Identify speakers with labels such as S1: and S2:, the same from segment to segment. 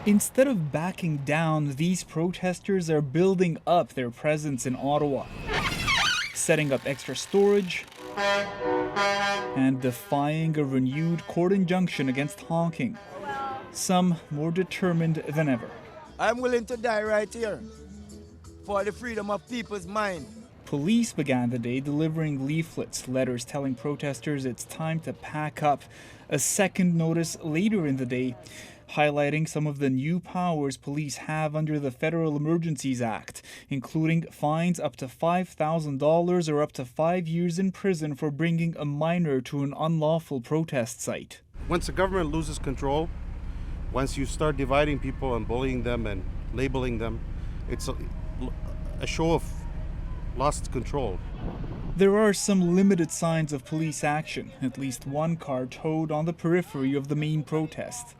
S1: Instead of backing down, these protesters are building up their presence in Ottawa, setting up extra storage and defying a renewed court injunction against honking. Some more determined than ever.
S2: I'm willing to die right here for the freedom of people's mind.
S1: Police began the day delivering leaflets, letters telling protesters it's time to pack up. A second notice later in the day, highlighting some of the new powers police have under the Federal Emergencies Act, including fines up to $5,000 or up to 5 years in prison for bringing a minor to an unlawful protest site.
S3: Once the government loses control, once you start dividing people and bullying them and labeling them, it's a show of lost control.
S1: There are some limited signs of police action, at least one car towed on the periphery of the main protest.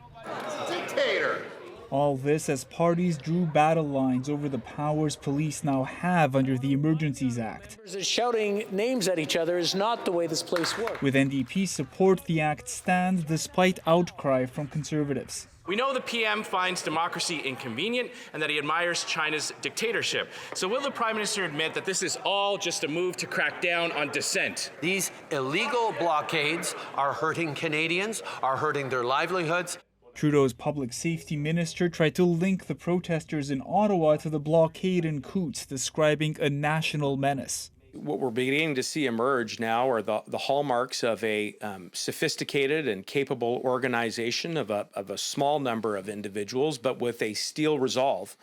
S4: Dictator!
S1: All this as parties drew battle lines over the powers police now have under the Emergencies Act.
S5: Shouting names at each other is not the way this place works.
S1: With NDP support, the act stands despite outcry from Conservatives.
S6: We know the PM finds democracy inconvenient and that he admires China's dictatorship. So will the Prime Minister admit that this is all just a move to crack down on dissent?
S7: These illegal blockades are hurting Canadians, are hurting their livelihoods.
S1: Trudeau's public safety minister tried to link the protesters in Ottawa to the blockade in Coutts, describing a national menace.
S8: What we're beginning to see emerge now are the hallmarks of a sophisticated and capable organization of a small number of individuals, but with a steel resolve,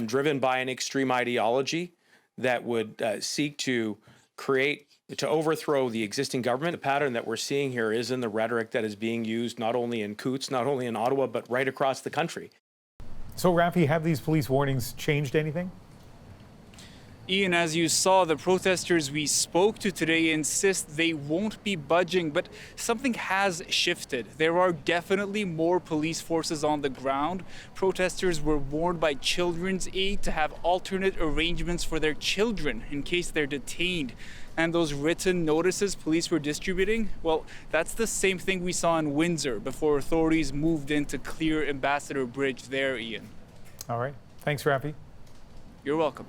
S8: driven by an extreme ideology that would seek to overthrow the existing government. The pattern that we're seeing here is in the rhetoric that is being used not only in Coutts, not only in Ottawa, but right across the country.
S9: So, Rafi, have these police warnings changed anything?
S1: Ian, as you saw, the protesters we spoke to today insist they won't be budging, but something has shifted. There are definitely more police forces on the ground. Protesters were warned by Children's Aid to have alternate arrangements for their children in case they're detained. And those written notices police were distributing, well, that's the same thing we saw in Windsor before authorities moved in to clear Ambassador Bridge there, Ian.
S9: All right. Thanks, Rafi.
S1: You're welcome.